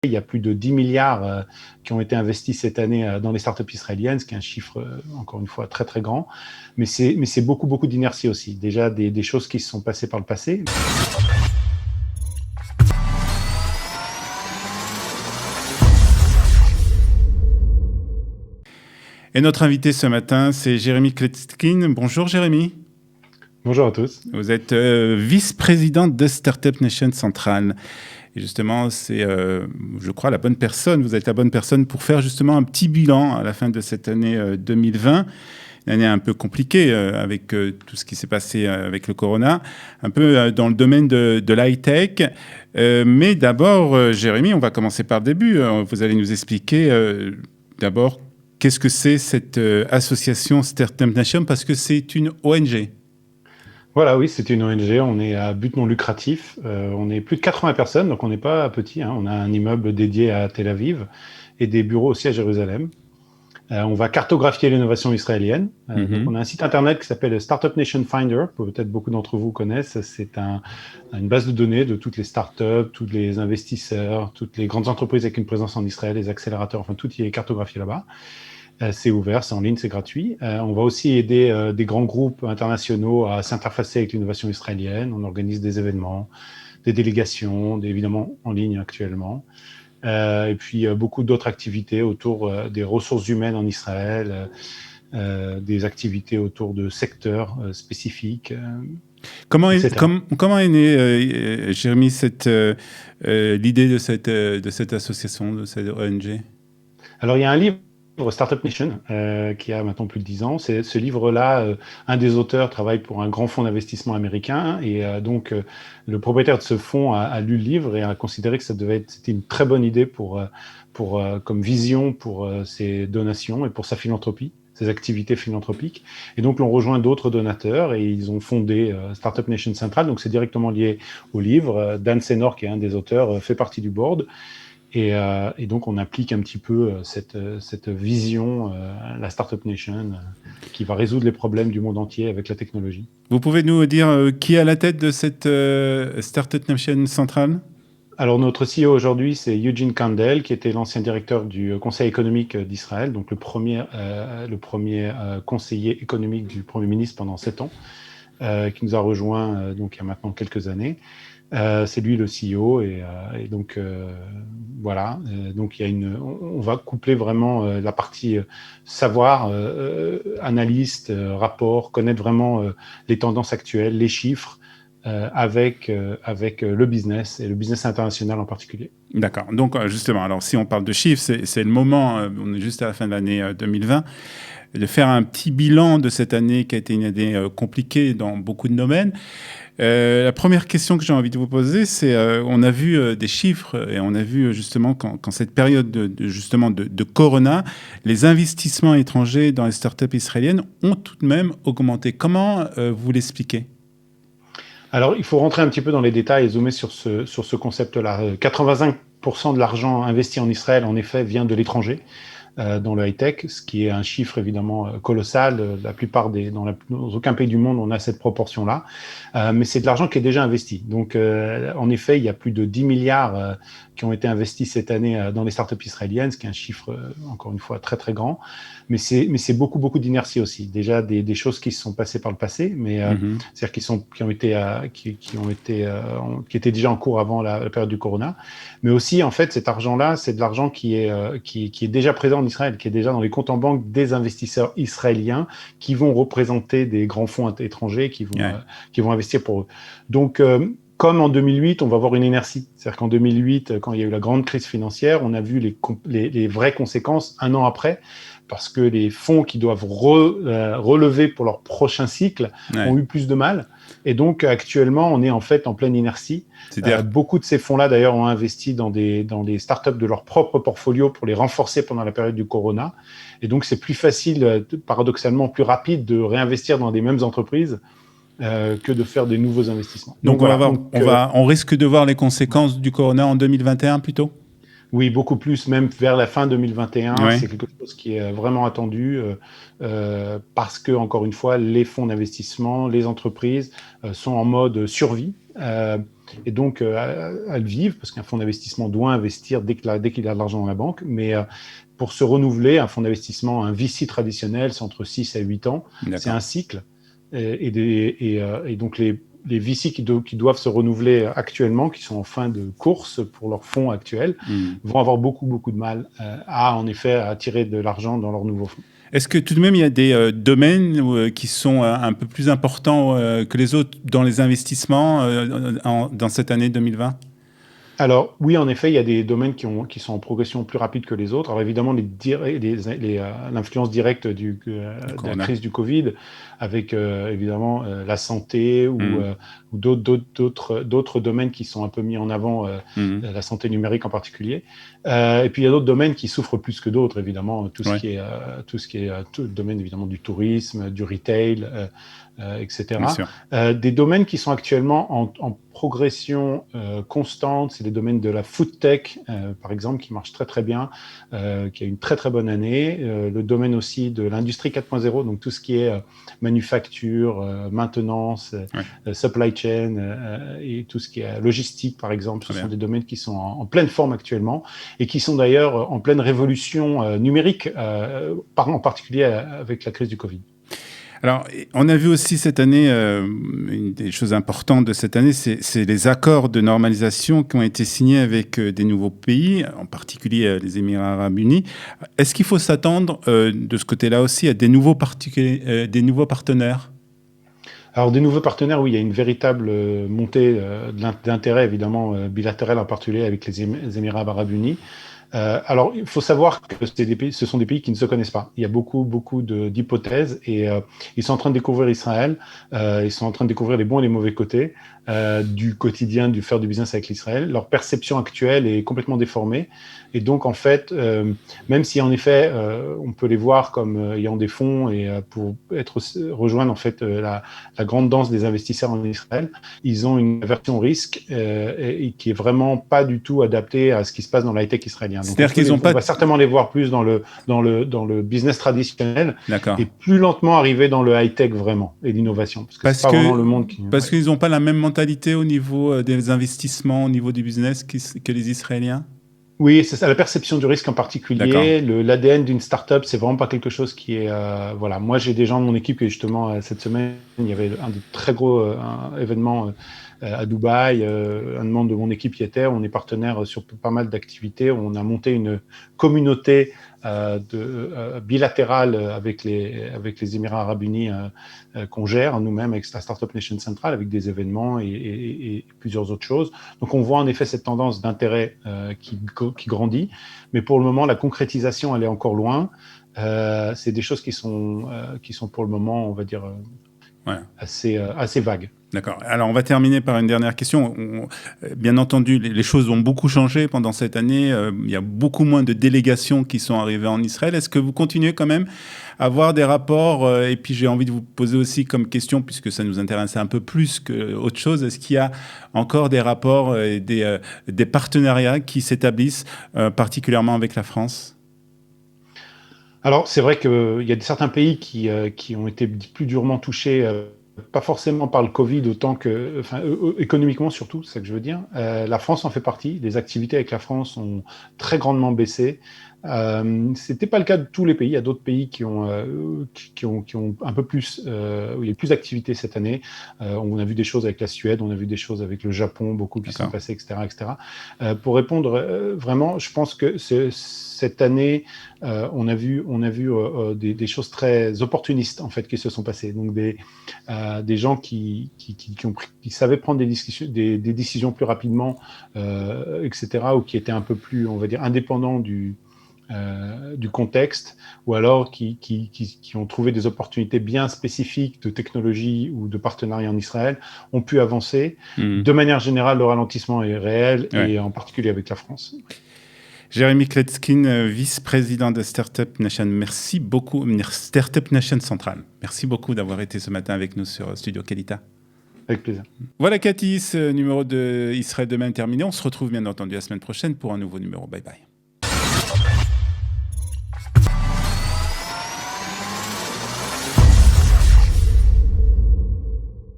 Il y a plus de 10 milliards qui ont été investis cette année dans les startups israéliennes, ce qui est un chiffre, encore une fois, très très grand. Mais c'est beaucoup, beaucoup d'inertie aussi. Déjà des choses qui se sont passées par le passé. Et notre invité ce matin, c'est Jérémy Kletzkin. Bonjour Jérémy. Bonjour à tous. Vous êtes vice-président de Startup Nation Central. Et justement, c'est, je crois, la bonne personne. Vous êtes la bonne personne pour faire justement un petit bilan à la fin de cette année 2020. Une année un peu compliquée avec tout ce qui s'est passé avec le corona, un peu dans le domaine de l'high-tech. Mais d'abord, Jérémy, on va commencer par le début. Vous allez nous expliquer d'abord qu'est-ce que c'est cette association Startup Nation, parce que c'est une ONG. Voilà, oui, c'est une ONG, on est à but non lucratif, on est plus de 80 personnes, donc on n'est pas petit, hein. On a un immeuble dédié à Tel Aviv et des bureaux aussi à Jérusalem. On va cartographier l'innovation israélienne. Donc on a un site internet qui s'appelle Startup Nation Finder, que peut-être beaucoup d'entre vous connaissent. C'est une base de données de toutes les startups, tous les investisseurs, toutes les grandes entreprises avec une présence en Israël, les accélérateurs, enfin tout y est cartographié là-bas. C'est ouvert, c'est en ligne, c'est gratuit. On va aussi aider des grands groupes internationaux à s'interfacer avec l'innovation israélienne. On organise des événements, des délégations, évidemment en ligne actuellement. Et puis beaucoup d'autres activités autour des ressources humaines en Israël, des activités autour de secteurs spécifiques. Comment est née, Jérémy, l'idée de cette association, de cette ONG? Alors, il y a un livre, Startup Nation, qui a maintenant plus de 10 ans. Ce livre-là, un des auteurs travaille pour un grand fonds d'investissement américain. Et donc, le propriétaire de ce fonds a lu le livre et a considéré que c'était une très bonne idée comme vision pour ses donations et pour sa philanthropie, ses activités philanthropiques. Et donc, l'ont rejoint d'autres donateurs et ils ont fondé Startup Nation Central. Donc, c'est directement lié au livre. Dan Senor, qui est un des auteurs, fait partie du board. Et donc, on applique un petit peu cette vision, la Startup Nation, qui va résoudre les problèmes du monde entier avec la technologie. Vous pouvez nous dire qui est à la tête de cette Startup Nation centrale? Alors, notre CEO aujourd'hui, c'est Eugene Kandel, qui était l'ancien directeur du Conseil économique d'Israël, donc le premier conseiller économique du Premier ministre pendant 7 ans, qui nous a rejoint donc il y a maintenant quelques années. C'est lui le CEO et donc voilà. Donc on va coupler vraiment la partie savoir, analyste, rapport, connaître vraiment les tendances actuelles, les chiffres avec le business et le business international en particulier. D'accord. Donc justement, alors si on parle de chiffres, c'est le moment. On est juste à la fin de l'année 2020. De faire un petit bilan de cette année qui a été une année compliquée dans beaucoup de domaines. La première question que j'ai envie de vous poser, c'est on a vu des chiffres et on a vu justement quand cette période de corona, les investissements étrangers dans les startups israéliennes ont tout de même augmenté. Comment vous l'expliquez? Alors, il faut rentrer un petit peu dans les détails et zoomer sur ce concept-là. 85% de l'argent investi en Israël, en effet, vient de l'étranger. Dans le high-tech, ce qui est un chiffre évidemment colossal. Dans aucun pays du monde, on a cette proportion-là. Mais c'est de l'argent qui est déjà investi. Donc, en effet, il y a plus de 10 milliards qui ont été investis cette année dans les startups israéliennes, ce qui est un chiffre, encore une fois, très, très grand. Mais c'est beaucoup, beaucoup d'inertie aussi. Déjà, des choses qui se sont passées par le passé, mais c'est-à-dire qui étaient déjà en cours avant la période du corona. Mais aussi, en fait, cet argent-là, c'est de l'argent qui est déjà présent en Israël, qui est déjà dans les comptes en banque des investisseurs israéliens qui vont représenter des grands fonds étrangers qui vont investir pour eux. Donc, comme en 2008, on va avoir une inertie. C'est-à-dire qu'en 2008, quand il y a eu la grande crise financière, on a vu les vraies conséquences un an après, parce que les fonds qui doivent relever pour leur prochain cycle ont eu plus de mal. Et donc, actuellement, on est en fait en pleine inertie. Beaucoup de ces fonds-là, d'ailleurs, ont investi dans des startups de leur propre portfolio pour les renforcer pendant la période du corona. Et donc, c'est plus facile, paradoxalement, plus rapide de réinvestir dans des mêmes entreprises que de faire des nouveaux investissements. Donc, on risque de voir les conséquences du corona en 2021 plutôt? Oui, beaucoup plus, même vers la fin 2021. Ouais. C'est quelque chose qui est vraiment attendu parce que, encore une fois, les fonds d'investissement, les entreprises sont en mode survie et donc à le vivre, parce qu'un fonds d'investissement doit investir dès qu'il a de l'argent dans la banque, mais pour se renouveler, un fonds d'investissement, un VC traditionnel, c'est entre 6 à 8 ans, c'est un cycle, et donc les VC qui doivent se renouveler actuellement, qui sont en fin de course pour leur fonds actuel, vont avoir beaucoup de mal en effet, à attirer de l'argent dans leur nouveau fonds. Est-ce que tout de même, il y a des domaines qui sont un peu plus importants que les autres dans les investissements dans cette année 2020 ? Alors oui, en effet, il y a des domaines qui sont en progression plus rapide que les autres. Alors évidemment, l'influence directe de la crise du Covid, avec évidemment la santé ou d'autres domaines qui sont un peu mis en avant, la santé numérique en particulier. Et puis il y a d'autres domaines qui souffrent plus que d'autres, évidemment, tout ce qui est tout le domaine évidemment du tourisme, du retail, etc. Des domaines qui sont actuellement en progression constante, c'est les domaines de la food tech, par exemple, qui marche très bien, qui a une très bonne année. Le domaine aussi de l'industrie 4.0, donc tout ce qui est manufacture, maintenance, supply chain et tout ce qui est logistique, par exemple. Ce sont des domaines qui sont en pleine forme actuellement et qui sont d'ailleurs en pleine révolution numérique, en particulier avec la crise du Covid. Alors, on a vu aussi cette année, une des choses importantes de cette année, c'est les accords de normalisation qui ont été signés avec des nouveaux pays, en particulier les Émirats arabes unis. Est-ce qu'il faut s'attendre de ce côté-là aussi à des nouveaux partenaires ? Alors, des nouveaux partenaires, oui, il y a une véritable montée d'intérêt, évidemment, bilatéral, en particulier avec les Émirats arabes unis. Alors, il faut savoir que ce sont des pays qui ne se connaissent pas. Il y a beaucoup d'hypothèses et ils sont en train de découvrir Israël. Ils sont en train de découvrir les bons et les mauvais côtés du quotidien, du faire du business avec l'Israël. Leur perception actuelle est complètement déformée. Et donc, en fait, même si en effet, on peut les voir comme ayant des fonds et pour rejoindre en fait la grande danse des investisseurs en Israël, ils ont une aversion au risque et qui est vraiment pas du tout adaptée à ce qui se passe dans la high-tech israélien. Donc, on va certainement les voir plus dans le business traditionnel et plus lentement arriver dans le high-tech vraiment et l'innovation. Parce que c'est pas vraiment le monde qui... Parce qu'ils n'ont pas la même mentalité au niveau des investissements, au niveau du business que les Israéliens ? Oui, c'est ça, la perception du risque en particulier. L'ADN d'une start-up, c'est vraiment pas quelque chose qui est... voilà, moi j'ai des gens de mon équipe que justement cette semaine, il y avait un très gros événement à Dubaï. Un membre de mon équipe y était. On est partenaire sur pas mal d'activités. On a monté une communauté bilatérale avec les Émirats arabes unis qu'on gère nous-mêmes avec la Startup Nation Central, avec des événements et plusieurs autres choses. Donc on voit en effet cette tendance d'intérêt qui grandit, mais pour le moment la concrétisation elle est encore loin. C'est des choses qui sont pour le moment, on va dire, assez vagues. D'accord. Alors, on va terminer par une dernière question. Bien entendu, les choses ont beaucoup changé pendant cette année. Il y a beaucoup moins de délégations qui sont arrivées en Israël. Est-ce que vous continuez quand même à avoir des rapports et puis, j'ai envie de vous poser aussi comme question, puisque ça nous intéresse un peu plus qu'autre chose, est-ce qu'il y a encore des rapports et des partenariats qui s'établissent, particulièrement avec la France ? Alors, c'est vrai qu'il y a certains pays qui ont été plus durement touchés, pas forcément par le Covid autant que, économiquement surtout, c'est ça que je veux dire. La France en fait partie. Les activités avec la France ont très grandement baissé. C'était pas le cas de tous les pays. Il y a d'autres pays qui ont un peu plus, où il y a plus d'activité cette année. On a vu des choses avec la Suède, on a vu des choses avec le Japon, beaucoup qui sont passés, etc., etc. Pour répondre vraiment, je pense que cette année, on a vu des choses très opportunistes en fait qui se sont passées. Donc des gens qui savaient prendre des décisions plus rapidement, etc., ou qui étaient un peu plus, on va dire, indépendants du contexte, ou alors qui ont trouvé des opportunités bien spécifiques de technologie ou de partenariat en Israël, ont pu avancer. De manière générale, le ralentissement est réel, et en particulier avec la France. Jérémy Kletzkin, vice-président de Startup Nation. Merci beaucoup, Startup Nation Central. Merci beaucoup d'avoir été ce matin avec nous sur Studio Kalita. Avec plaisir. Voilà Cathy, ce numéro de Israël Demain terminé. On se retrouve bien entendu la semaine prochaine pour un nouveau numéro. Bye bye.